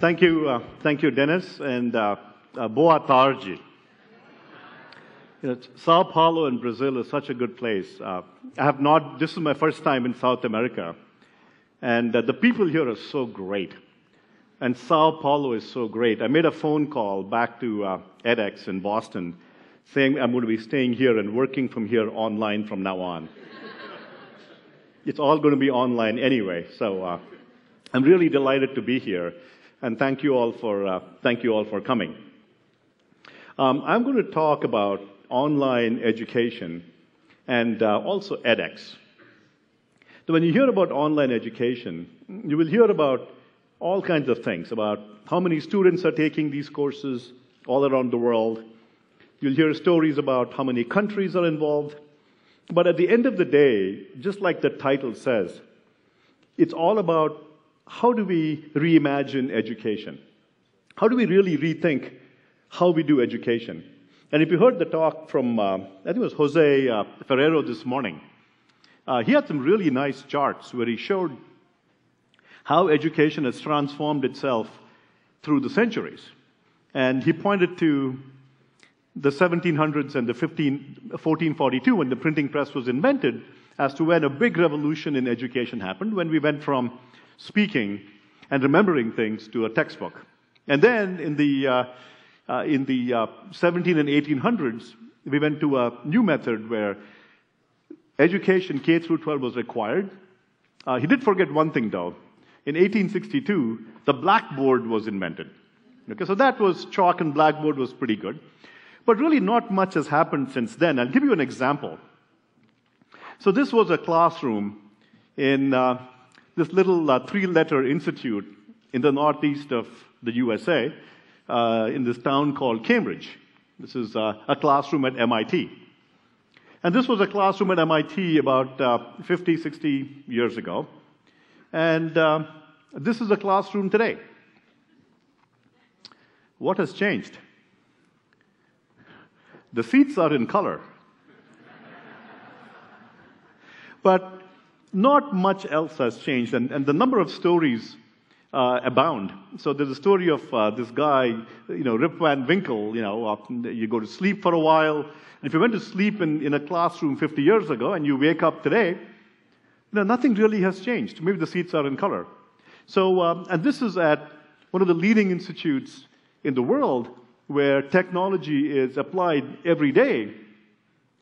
Thank you, Dennis, and boa tarde. Sao Paulo in Brazil is such a good place. This is my first time in South America, and the people here are so great. And Sao Paulo is so great. I made a phone call back to edX in Boston saying I'm going to be staying here and working from here online from now on. It's all going to be online anyway, so I'm really delighted to be here, and thank you all for coming. I'm going to talk about online education and also edX. So when you hear about online education, you will hear about all kinds of things, about how many students are taking these courses all around the world. You'll hear stories about how many countries are involved. But at the end of the day, just like the title says, it's all about how do we reimagine education? How do we really rethink how we do education? And if you heard the talk from, I think it was Jose Ferrero this morning, he had some really nice charts where he showed how education has transformed itself through the centuries. And he pointed to the 1700s and the 1442 when the printing press was invented as to when a big revolution in education happened, when we went from speaking and remembering things to a textbook. And then in the 17 and 1800s, we went to a new method where education K through 12 was required. He did forget one thing though. In 1862, the blackboard was invented. Okay, so that was chalk and blackboard was pretty good. But really not much has happened since then. I'll give you an example. So this was a classroom in this little three-letter institute in the northeast of the USA, in this town called Cambridge. This is a classroom at MIT. And this was a classroom at MIT about 50, 60 years ago. And this is a classroom today. What has changed? The seats are in color. But not much else has changed, and the number of stories abound. So there's a story of this guy, Rip Van Winkle, you go to sleep for a while, and if you went to sleep in a classroom 50 years ago and you wake up today, nothing really has changed. Maybe the seats are in color. So, and this is at one of the leading institutes in the world where technology is applied every day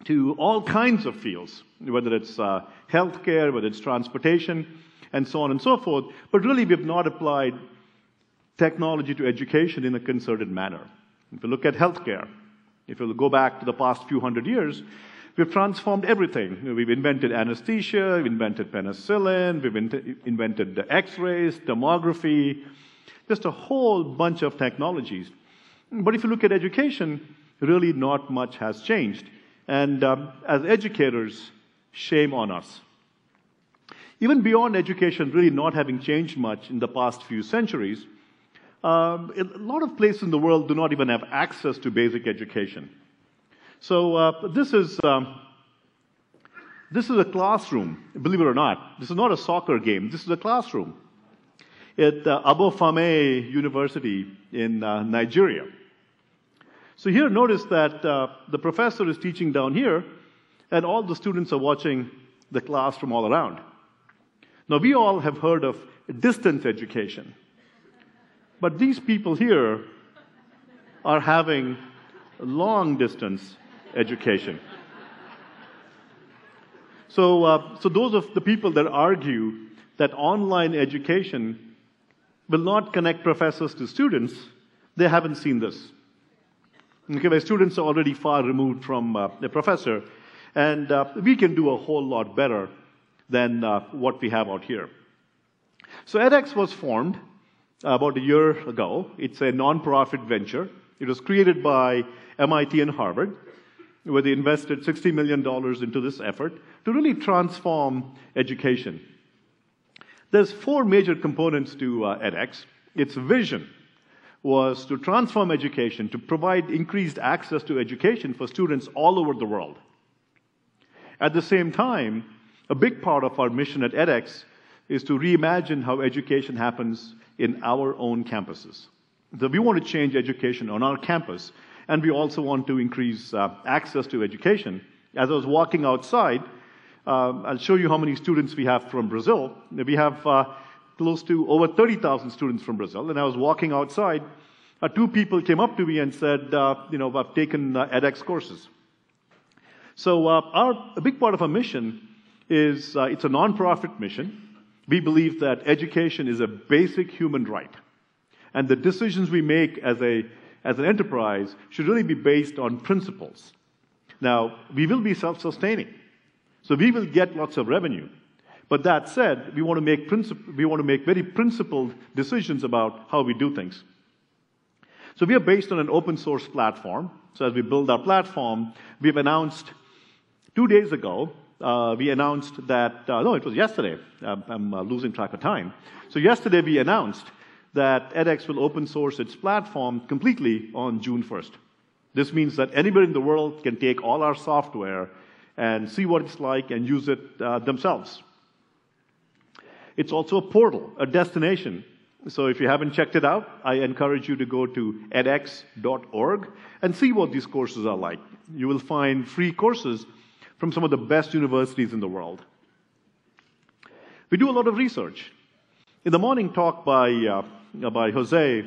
to all kinds of fields, whether it's healthcare, whether it's transportation, and so on and so forth. But really, we have not applied technology to education in a concerted manner. If you look at healthcare, if you go back to the past few hundred years, we've transformed everything. We've invented anesthesia, we've invented penicillin, we've invented the X-rays, tomography, just a whole bunch of technologies. But if you look at education, really not much has changed. And as educators, shame on us. Even beyond education really not having changed much in the past few centuries, a lot of places in the world do not even have access to basic education. So this is a classroom, believe it or not. This is not a soccer game. This is a classroom at Obafemi University in Nigeria. So here, notice that the professor is teaching down here, and all the students are watching the class from all around. Now, we all have heard of distance education, but these people here are having long-distance education. So those of the people that argue that online education will not connect professors to students, they haven't seen this. Okay, my students are already far removed from the professor, and we can do a whole lot better than what we have out here. So edX was formed about a year ago. It's a non-profit venture. It was created by MIT and Harvard, where they invested $60 million into this effort to really transform education. There's four major components to edX. Its vision was to transform education, to provide increased access to education for students all over the world. At the same time, a big part of our mission at edX is to reimagine how education happens in our own campuses. So we want to change education on our campus, and we also want to increase access to education. As I was walking outside, I'll show you how many students we have from Brazil. We have close to over 30,000 students from Brazil, and I was walking outside. Two people came up to me and said, I've taken edX courses. So a big part of our mission is it's a nonprofit mission. We believe that education is a basic human right. And the decisions we make as an enterprise should really be based on principles. Now, we will be self-sustaining. So we will get lots of revenue. But that said, we want to make very principled decisions about how we do things. So we are based on an open source platform. So as we build our platform, we've announced 2 days ago, we announced that, no, it was yesterday. I'm losing track of time. So yesterday we announced that edX will open source its platform completely on June 1st. This means that anybody in the world can take all our software and see what it's like and use it themselves. It's also a portal, a destination. So if you haven't checked it out, I encourage you to go to edX.org and see what these courses are like. You will find free courses from some of the best universities in the world. We do a lot of research. In the morning talk by Jose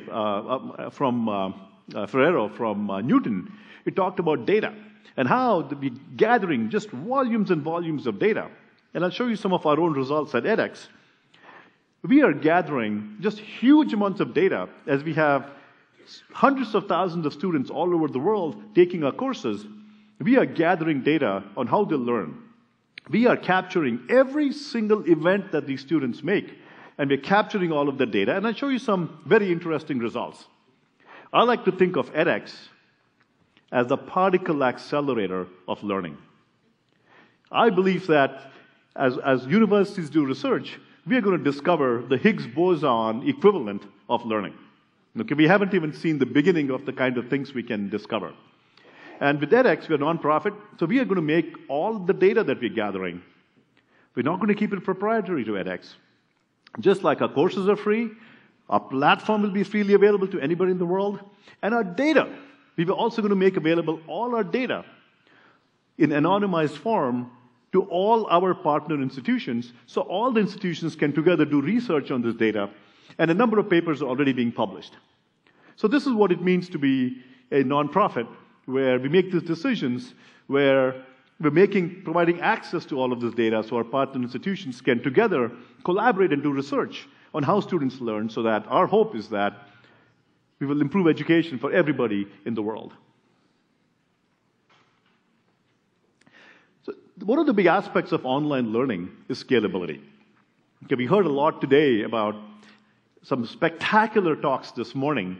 from Ferrero from Newton, he talked about data and how we're gathering just volumes and volumes of data. And I'll show you some of our own results at edX. We are gathering just huge amounts of data as we have hundreds of thousands of students all over the world taking our courses. We are gathering data on how they learn. We are capturing every single event that these students make, and we're capturing all of the data. And I'll show you some very interesting results. I like to think of edX as the particle accelerator of learning. I believe that as universities do research, we are going to discover the Higgs boson equivalent of learning. Okay, we haven't even seen the beginning of the kind of things we can discover. And with edX, we're a nonprofit, so we are going to make all the data that we're gathering. We're not going to keep it proprietary to edX. Just like our courses are free, our platform will be freely available to anybody in the world, and our data, we are also going to make available all our data in anonymized form to all our partner institutions, so all the institutions can together do research on this data, and a number of papers are already being published. So this is what it means to be a nonprofit, where we make these decisions, where we're providing access to all of this data so our partner institutions can together collaborate and do research on how students learn, so that our hope is that we will improve education for everybody in the world. So one of the big aspects of online learning is scalability. Okay, we heard a lot today about some spectacular talks this morning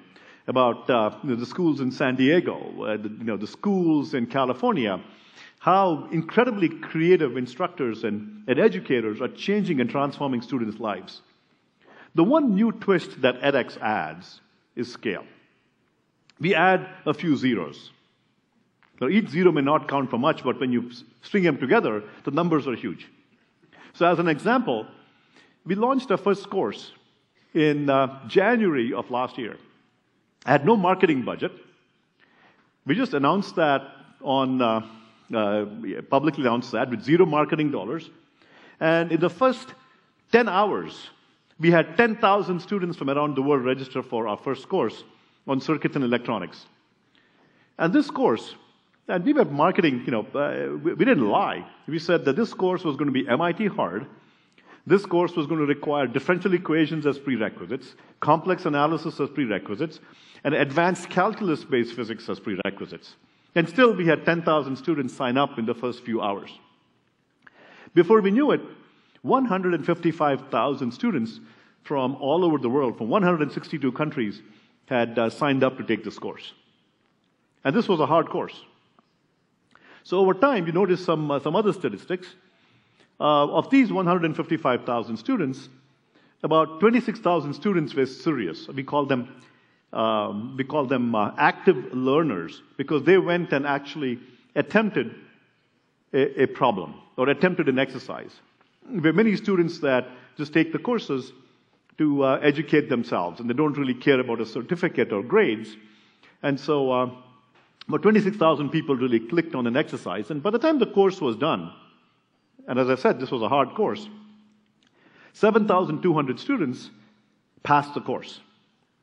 about the schools in San Diego, the schools in California, how incredibly creative instructors and educators are changing and transforming students' lives. The one new twist that edX adds is scale. We add a few zeros. Now, each zero may not count for much, but when you string them together, the numbers are huge. So as an example, we launched our first course in January of last year. I had no marketing budget. We just announced that publicly announced that with zero marketing dollars. And in the first 10 hours, we had 10,000 students from around the world register for our first course on circuits and electronics. And this course, and we were marketing, we didn't lie. We said that this course was going to be MIT hard. This course was going to require differential equations as prerequisites, complex analysis as prerequisites, and advanced calculus-based physics as prerequisites. And still, we had 10,000 students sign up in the first few hours. Before we knew it, 155,000 students from all over the world, from 162 countries, had signed up to take this course. And this was a hard course. So over time, you notice some other statistics. Of these 155,000 students, about 26,000 students were serious. We call them active learners, because they went and actually attempted a problem or attempted an exercise. There were many students that just take the courses to educate themselves, and they don't really care about a certificate or grades. And so about 26,000 people really clicked on an exercise, and by the time the course was done, and as I said, this was a hard course, 7,200 students passed the course.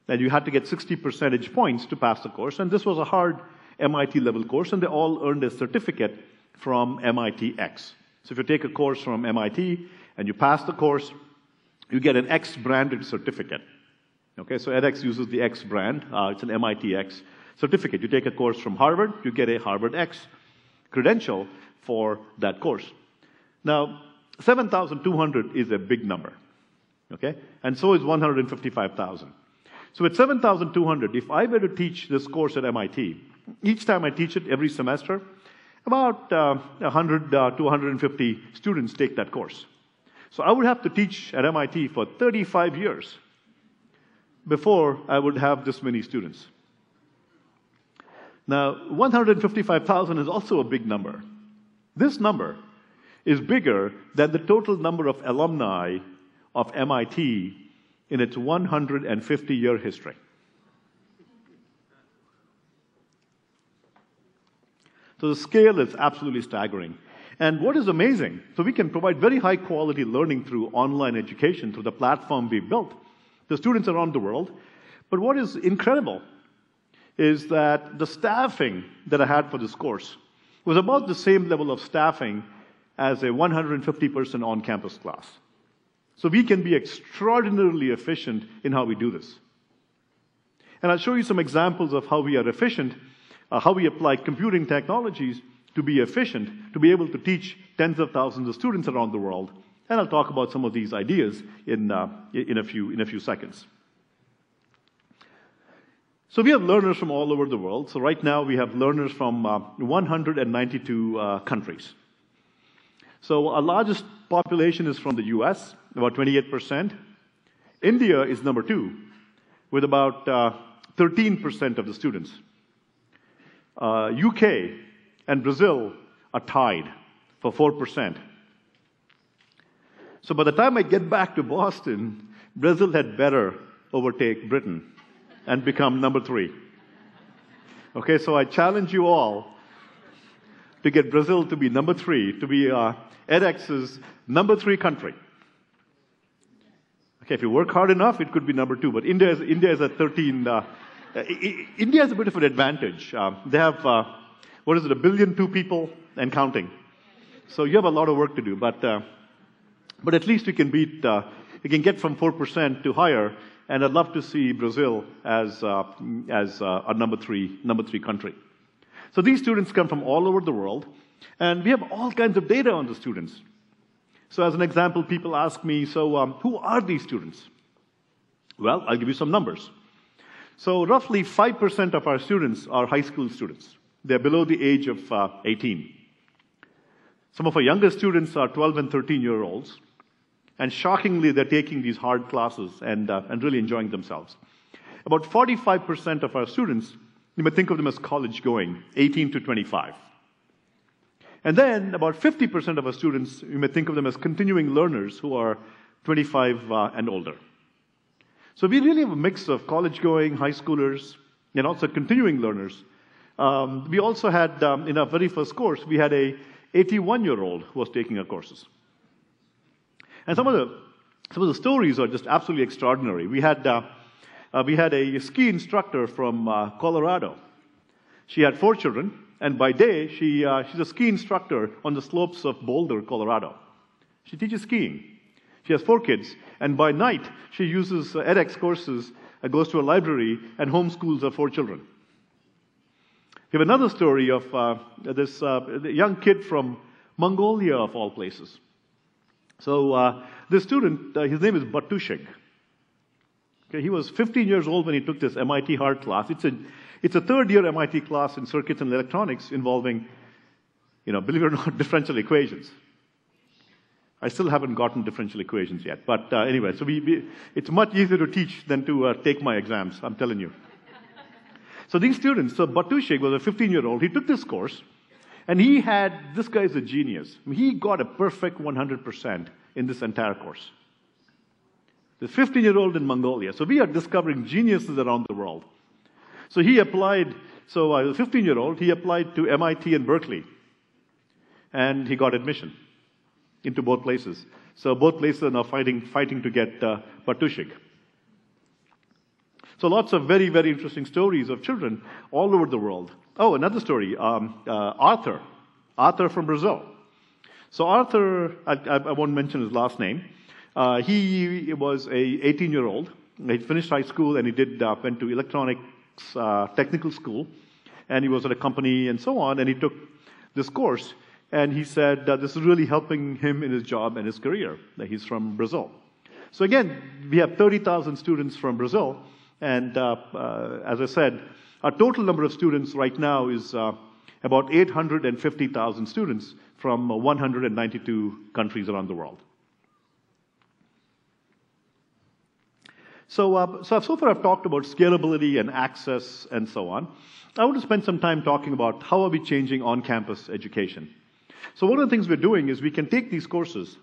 And you had to get 60 percentage points to pass the course, and this was a hard MIT level course, and they all earned a certificate from MIT X. So if you take a course from MIT and you pass the course, you get an X branded certificate. Okay, so edX uses the X brand. It's an MIT X certificate. You take a course from Harvard, you get a Harvard X credential for that course. Now, 7,200 is a big number, okay? And so is 155,000. So at 7,200, if I were to teach this course at MIT, each time I teach it every semester, about 100 to 150 students take that course. So I would have to teach at MIT for 35 years before I would have this many students. Now, 155,000 is also a big number. This number is bigger than the total number of alumni of MIT in its 150-year history. So the scale is absolutely staggering. And what is amazing, so we can provide very high-quality learning through online education, through the platform we built, to students around the world. But what is incredible is that the staffing that I had for this course was about the same level of staffing as a 150-person on-campus class. So we can be extraordinarily efficient in how we do this. And I'll show you some examples of how we are efficient, how we apply computing technologies to be efficient, to be able to teach tens of thousands of students around the world. And I'll talk about some of these ideas in a few seconds. So we have learners from all over the world. So right now we have learners from 192 countries. So our largest population is from the US, about 28%. India is number 2, with about 13% of the students. UK and Brazil are tied for 4%. So by the time I get back to Boston, Brazil had better overtake Britain and become number 3. Okay, so I challenge you all to get Brazil to be number 3, to be edX's number 3 country. Okay, if you work hard enough, it could be number 2, but India is at 13. India has a bit of an advantage. They have, 1 billion people and counting. So you have a lot of work to do, but at least we can beat, we can get from 4% to higher, and I'd love to see Brazil as a number three country. So these students come from all over the world, and we have all kinds of data on the students. So as an example, people ask me, so who are these students? Well, I'll give you some numbers. So roughly 5% of our students are high school students. They're below the age of 18. Some of our younger students are 12 and 13-year-olds. And shockingly, they're taking these hard classes and really enjoying themselves. About 45% of our students, you may think of them as college-going, 18 to 25. And then about 50% of our students, you may think of them as continuing learners who are 25 and older. So we really have a mix of college-going, high schoolers, and also continuing learners. We also had, in our very first course, we had a 81-year-old who was taking our courses. And some of the stories are just absolutely extraordinary. We had a ski instructor from Colorado. She had 4 children, and by day, she's a ski instructor on the slopes of Boulder, Colorado. She teaches skiing. She has 4 kids, and by night, she uses edX courses, goes to a library, and homeschools her 4 children. We have another story of this young kid from Mongolia, of all places. So this student, his name is Batushig. Okay, he was 15 years old when he took this MIT hard class. It's a third-year MIT class in circuits and electronics involving, believe it or not, differential equations. I still haven't gotten differential equations yet. But anyway, so it's much easier to teach than to take my exams, I'm telling you. So these students, so Batushig was a 15-year-old. He took this course, and this guy's a genius. I mean, he got a perfect 100% in this entire course. The 15-year-old in Mongolia. So we are discovering geniuses around the world. So he applied, so a 15-year-old, he applied to MIT and Berkeley. And he got admission into both places. So both places are now fighting to get Patushik. So lots of very, very interesting stories of children all over the world. Oh, another story, Arthur from Brazil. So Arthur, I won't mention his last name. He was a 18-year-old. He finished high school and he went to electronics technical school. And he was at a company and so on. And he took this course. And he said this is really helping him in his job and his career. He's from Brazil. So again, we have 30,000 students from Brazil. And as I said, our total number of students right now is about 850,000 students from 192 countries around the world. So far I've talked about scalability and access and so on. I want to spend some time talking about how are we changing on-campus education. So one of the things we're doing is we can take these courses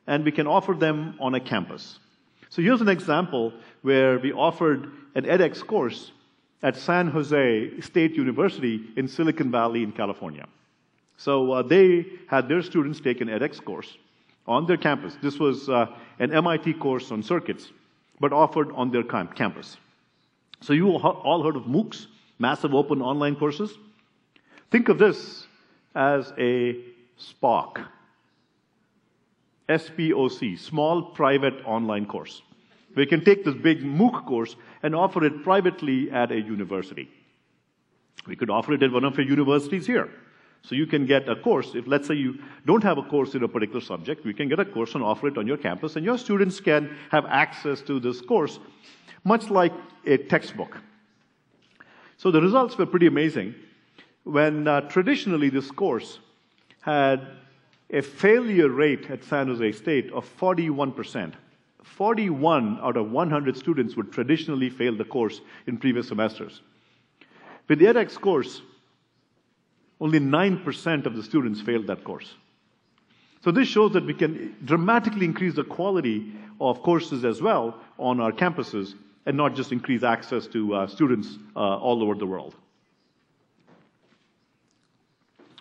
and we can offer them on a campus. So here's an example where we offered an edX course at San Jose State University in Silicon Valley in California. So they had their students take an edX course on their campus. This was an MIT course on circuits, but offered on their campus. So you all heard of MOOCs, massive open online courses? Think of this as a SPOC, SPOC, small private online course. We can take this big MOOC course and offer it privately at a university. We could offer it at one of your universities here. So you can get a course. If, let's say, you don't have a course in a particular subject, we can get a course and offer it on your campus, and your students can have access to this course, much like a textbook. So the results were pretty amazing. When traditionally this course had a failure rate at San Jose State of 41%. 41 out of 100 students would traditionally fail the course in previous semesters. With the edX course, only 9% of the students failed that course. So this shows that we can dramatically increase the quality of courses as well on our campuses and not just increase access to students all over the world.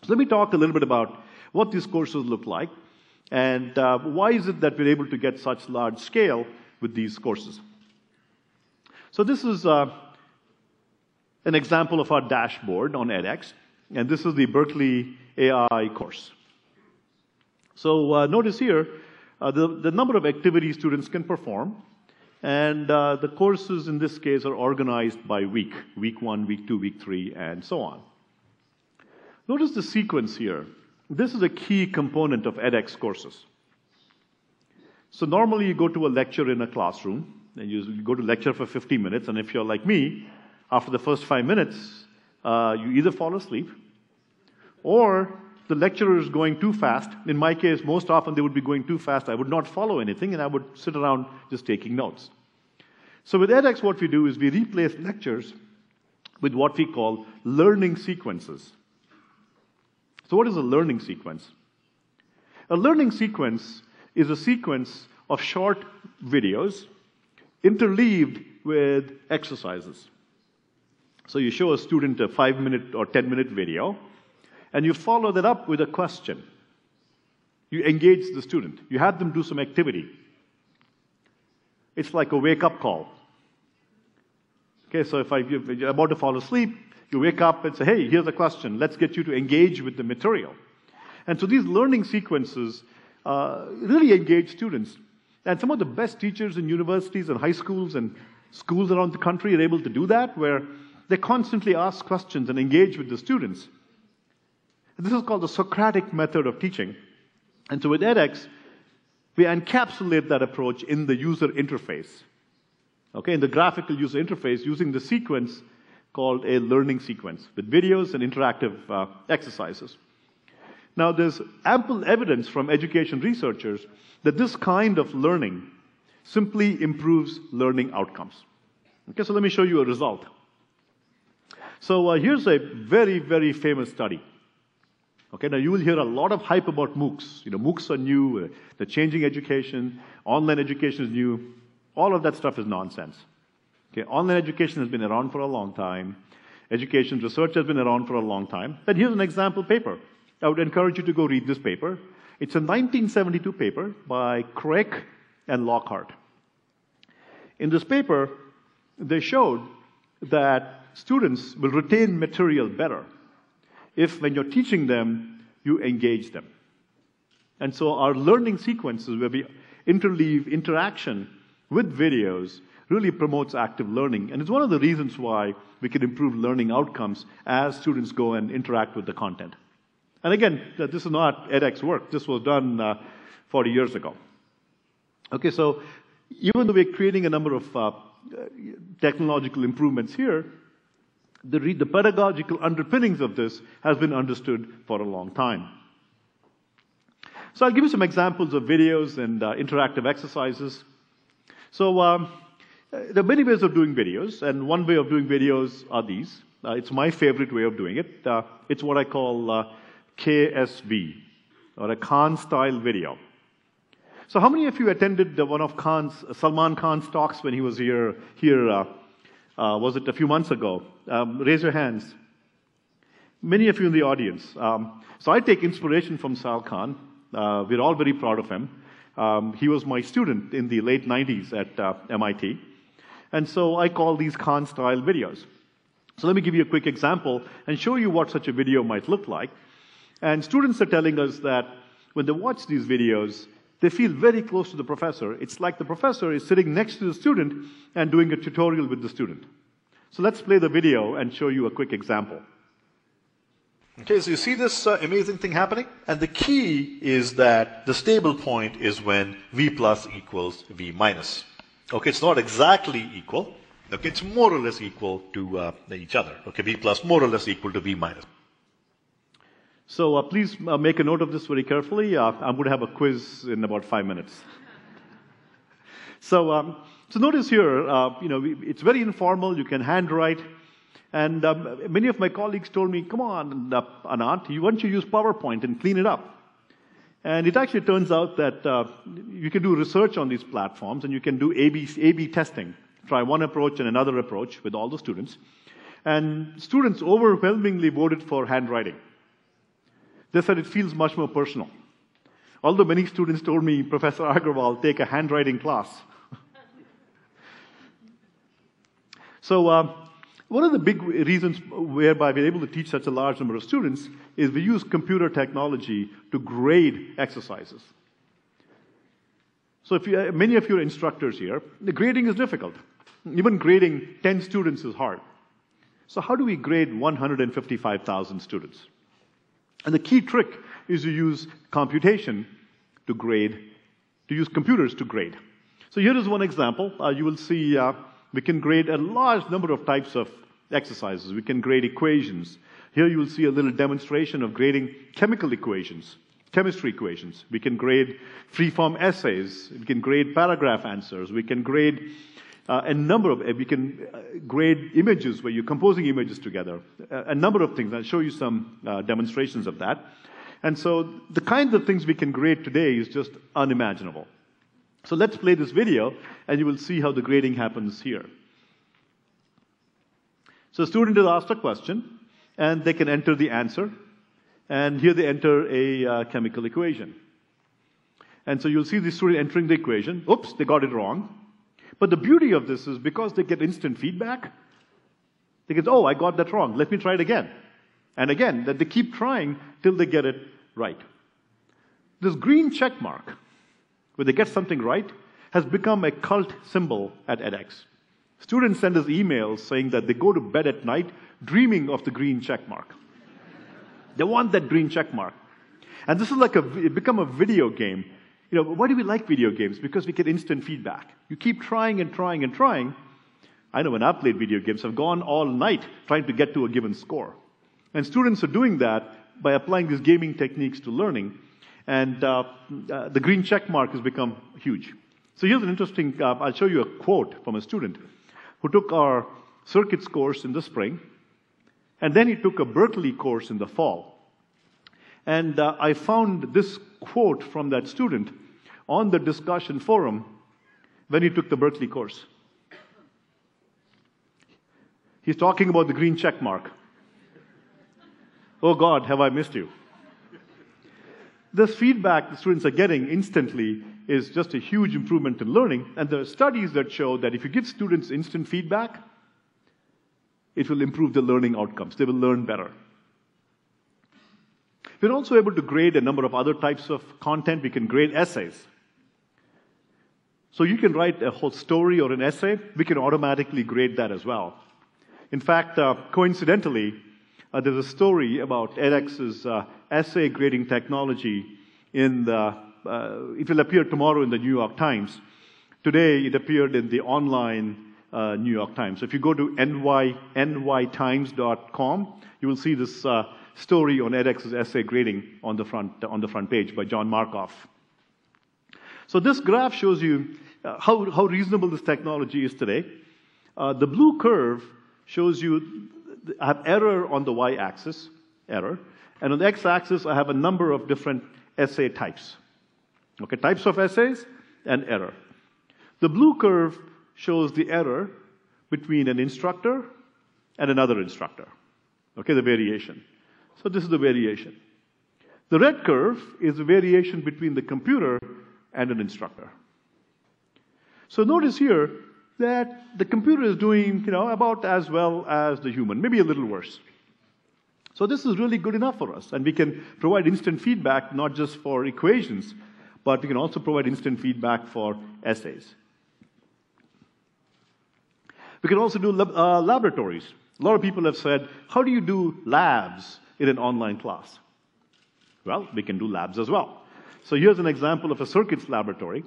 So let me talk a little bit about what these courses look like and why is it that we're able to get such large scale with these courses. So this is an example of our dashboard on edX, and this is the Berkeley AI course. So notice here the number of activities students can perform, and the courses in this case are organized by week. Week 1, week 2, week 3, and so on. Notice the sequence here. This is a key component of edX courses. So normally you go to a lecture in a classroom, and you go to lecture for 50 minutes, and if you're like me, after the first 5 minutes, you either fall asleep, or the lecturer is going too fast. In my case, most often they would be going too fast. I would not follow anything, and I would sit around just taking notes. So with edX, what we do is we replace lectures with what we call learning sequences. So what is a learning sequence? A learning sequence is a sequence of short videos interleaved with exercises. So you show a student a 5-minute or 10-minute video, and you follow that up with a question. You engage the student. You have them do some activity. It's like a wake-up call. Okay, so if you're about to fall asleep, you wake up and say, hey, here's a question. Let's get you to engage with the material. And so these learning sequences really engage students. And some of the best teachers in universities and high schools and schools around the country are able to do that, where they constantly ask questions and engage with the students. This is called the Socratic method of teaching. And so with edX, we encapsulate that approach in the user interface. Okay, in the graphical user interface, using the sequence called a learning sequence with videos and interactive exercises. Now, there's ample evidence from education researchers that this kind of learning simply improves learning outcomes. Okay, so let me show you a result. So here's a very, very famous study. Okay, now you will hear a lot of hype about MOOCs. You know, MOOCs are new, they're changing education, online education is new. All of that stuff is nonsense. Okay, online education has been around for a long time. Education research has been around for a long time. And here's an example paper. I would encourage you to go read this paper. It's a 1972 paper by Craik and Lockhart. In this paper, they showed that students will retain material better if, when you're teaching them, you engage them. And so our learning sequences, where we interleave interaction with videos, really promotes active learning. And it's one of the reasons why we can improve learning outcomes as students go and interact with the content. And again, this is not edX work. This was done 40 years ago. Okay, so even though we're creating a number of technological improvements here, the pedagogical underpinnings of this has been understood for a long time. So I'll give you some examples of videos and interactive exercises. So there are many ways of doing videos, and one way of doing videos are these. It's my favorite way of doing it. It's what I call KSV, or a Khan-style video. So how many of you attended one of Salman Khan's talks when he was here was it a few months ago? Raise your hands. Many of you in the audience. So I take inspiration from Sal Khan. We're all very proud of him. He was my student in the late 90s at MIT. And so I call these Khan-style videos. So let me give you a quick example and show you what such a video might look like. And students are telling us that when they watch these videos, they feel very close to the professor. It's like the professor is sitting next to the student and doing a tutorial with the student. So let's play the video and show you a quick example. Okay, so you see this amazing thing happening? And the key is that the stable point is when V plus equals V minus. Okay, it's not exactly equal. Okay, it's more or less equal to each other. Okay, V plus more or less equal to V minus. So please make a note of this very carefully. I'm going to have a quiz in about 5 minutes. So notice here, it's very informal. You can handwrite. And many of my colleagues told me, come on, Anant, why don't you use PowerPoint and clean it up? And it actually turns out that you can do research on these platforms, and you can do A/B testing. Try one approach and another approach with all the students. And students overwhelmingly voted for handwriting. They said it feels much more personal. Although many students told me, Professor Agarwal, take a handwriting class. So one of the big reasons whereby we're able to teach such a large number of students is we use computer technology to grade exercises. So many of you are instructors here, the grading is difficult. Even grading 10 students is hard. So how do we grade 155,000 students? And the key trick is to use computation to grade, to use computers to grade. So here is one example. You will see we can grade a large number of types of exercises. We can grade equations. Here you will see a little demonstration of grading chemical equations, chemistry equations. We can grade free-form essays. We can grade paragraph answers. We can grade we can grade images where you're composing images together. A number of things. I'll show you some demonstrations of that. And so the kinds of things we can grade today is just unimaginable. So let's play this video, and you will see how the grading happens here. So a student is asked a question, and they can enter the answer. And here they enter a chemical equation. And so you'll see the student entering the equation. Oops, they got it wrong. But the beauty of this is because they get instant feedback, they get, oh, I got that wrong. Let me try it again. And again, that they keep trying till they get it right. This green check mark, where they get something right, has become a cult symbol at edX. Students send us emails saying that they go to bed at night dreaming of the green check mark. They want that green check mark. And this is like it become a video game. Why do we like video games? Because we get instant feedback. You keep trying and trying and trying. I know when I've played video games, I've gone all night trying to get to a given score. And students are doing that by applying these gaming techniques to learning. And the green check mark has become huge. So here's an interesting, I'll show you a quote from a student who took our circuits course in the spring, and then he took a Berkeley course in the fall. And I found this quote from that student on the discussion forum, when he took the Berkeley course. He's talking about the green check mark. Oh God, have I missed you? This feedback the students are getting instantly is just a huge improvement in learning, and there are studies that show that if you give students instant feedback, it will improve the learning outcomes. They will learn better. We're also able to grade a number of other types of content. We can grade essays. So you can write a whole story or an essay. We can automatically grade that as well. In fact, coincidentally, there's a story about edX's essay grading technology it will appear tomorrow in the New York Times. Today, it appeared in the online New York Times. So if you go to nytimes.com, you will see this story on edX's essay grading on the front page by John Markoff. So this graph shows you how reasonable this technology is today. The blue curve shows you I have error on the y-axis, error, and on the x-axis I have a number of different essay types. Okay, types of essays and error. The blue curve shows the error between an instructor and another instructor. Okay, the variation. So this is the variation. The red curve is the variation between the computer and an instructor. So notice here that the computer is doing, about as well as the human, maybe a little worse. So this is really good enough for us, and we can provide instant feedback not just for equations, but we can also provide instant feedback for essays. We can also do laboratories. A lot of people have said, how do you do labs in an online class? Well, we can do labs as well. So here's an example of a circuits laboratory.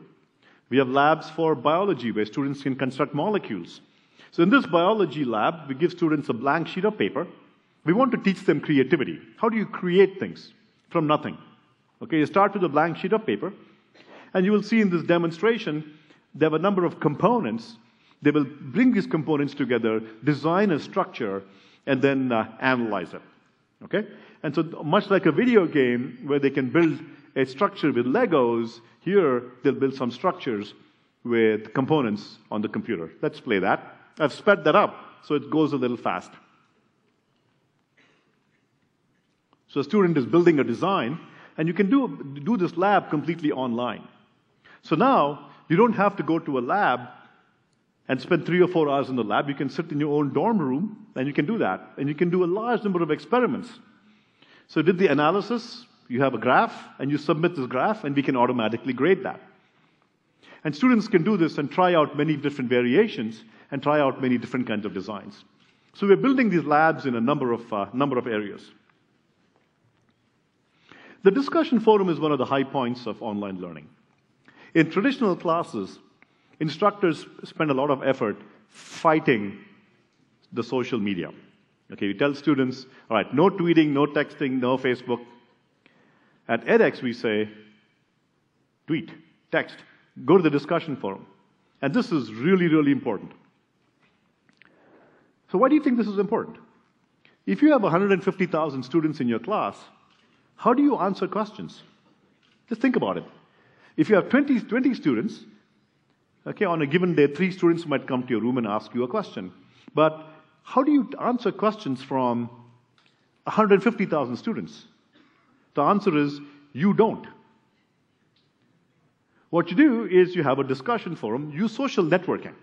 We have labs for biology where students can construct molecules. So in this biology lab, we give students a blank sheet of paper. We want to teach them creativity. How do you create things from nothing? Okay, you start with a blank sheet of paper, and you will see in this demonstration, there are a number of components. They will bring these components together, design a structure, and then analyze it. Okay? And so much like a video game where they can build a structure with Legos, here they'll build some structures with components on the computer. Let's play that. I've sped that up so it goes a little fast. So a student is building a design, and you can do this lab completely online. So now you don't have to go to a lab and spend 3 or 4 hours in the lab. You can sit in your own dorm room, and you can do that. And you can do a large number of experiments. So you did the analysis, you have a graph, and you submit this graph, and we can automatically grade that. And students can do this and try out many different variations and try out many different kinds of designs. So we're building these labs in a number of areas. The discussion forum is one of the high points of online learning. In traditional classes, instructors spend a lot of effort fighting the social media. Okay, we tell students, all right, no tweeting, no texting, no Facebook. At edX, we say, tweet, text, go to the discussion forum. And this is really, really important. So why do you think this is important? If you have 150,000 students in your class, how do you answer questions? Just think about it. If you have 20 students, okay, on a given day, 3 students might come to your room and ask you a question. But how do you answer questions from 150,000 students? The answer is, you don't. What you do is you have a discussion forum, use social networking.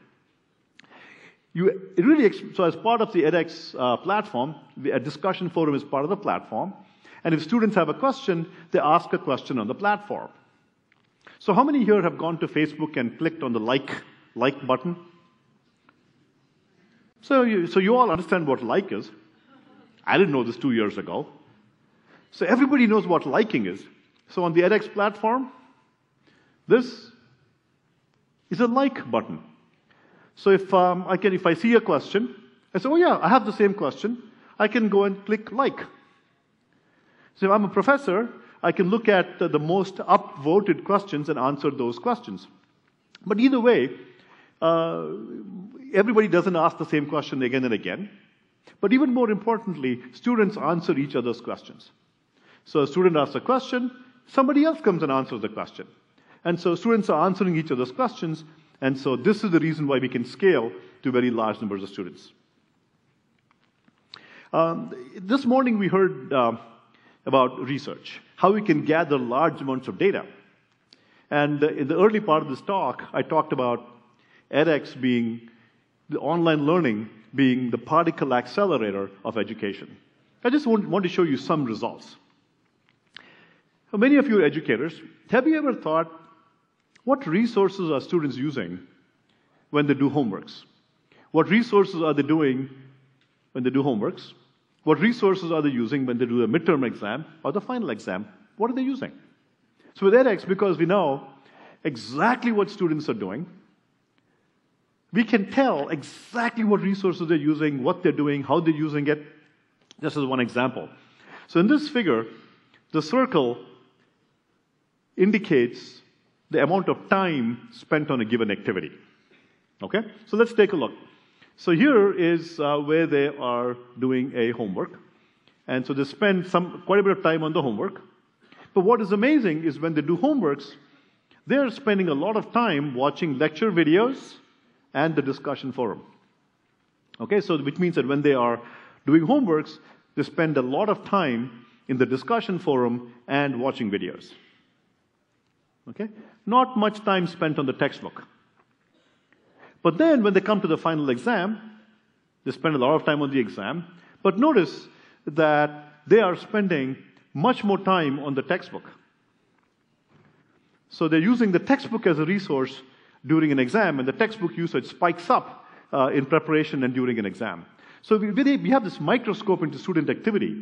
So as part of the edX platform, a discussion forum is part of the platform. And if students have a question, they ask a question on the platform. So how many here have gone to Facebook and clicked on the like button? So you all understand what like is. I didn't know this 2 years ago. So everybody knows what liking is. So on the edX platform, this is a like button. So if I see a question, I say, oh yeah, I have the same question. I can go and click like. So if I'm a professor, I can look at the most upvoted questions and answer those questions. But either way, everybody doesn't ask the same question again and again. But even more importantly, students answer each other's questions. So a student asks a question, somebody else comes and answers the question. And so students are answering each other's questions, And so this is the reason why we can scale to very large numbers of students. This morning we heard about research, how we can gather large amounts of data. And in the early part of this talk, I talked about edX being, the online learning being the particle accelerator of education. I just want to show you some results. For many of you educators, have you ever thought, what resources are students using when they do homeworks? What resources are they doing when they do homeworks? What resources are they using when they do the midterm exam or the final exam? What are they using? So with edX, because we know exactly what students are doing, we can tell exactly what resources they're using, what they're doing, how they're using it. Just as one example. So in this figure, the circle indicates the amount of time spent on a given activity. Okay? So let's take a look. So here is where they are doing a homework. And so they spend quite a bit of time on the homework. But what is amazing is when they do homeworks, they're spending a lot of time watching lecture videos and the discussion forum. Okay, so which means that when they are doing homeworks, they spend a lot of time in the discussion forum and watching videos. Okay? Not much time spent on the textbook. But then when they come to the final exam, they spend a lot of time on the exam. But notice that they are spending much more time on the textbook. So they're using the textbook as a resource during an exam, and the textbook usage spikes up in preparation and during an exam. So we have this microscope into student activity.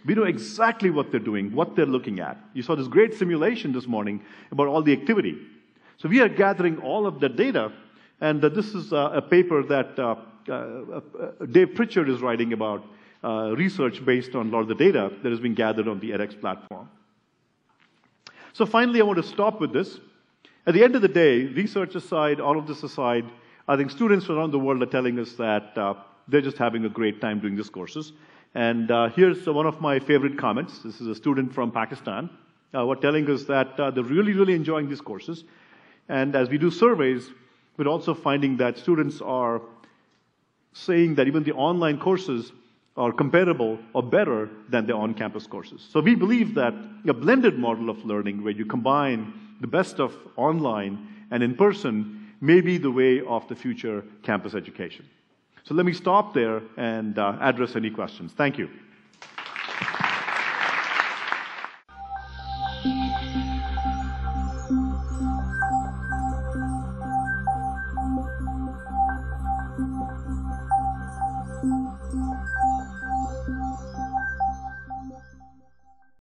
We know exactly what they're doing, what they're looking at. You saw this great simulation this morning about all the activity. So we are gathering all of the data, and this is a paper that Dave Pritchard is writing about research based on a lot of the data that has been gathered on the edX platform. So finally, I want to stop with this. At the end of the day, research aside, all of this aside, I think students around the world are telling us that they're just having a great time doing these courses. And here's one of my favorite comments. This is a student from Pakistan who are telling us that they're really, really enjoying these courses. And as we do surveys, we're also finding that students are saying that even the online courses are comparable or better than the on-campus courses. So we believe that a blended model of learning where you combine the best of online and in-person may be the way of the future campus education. So let me stop there and address any questions. Thank you.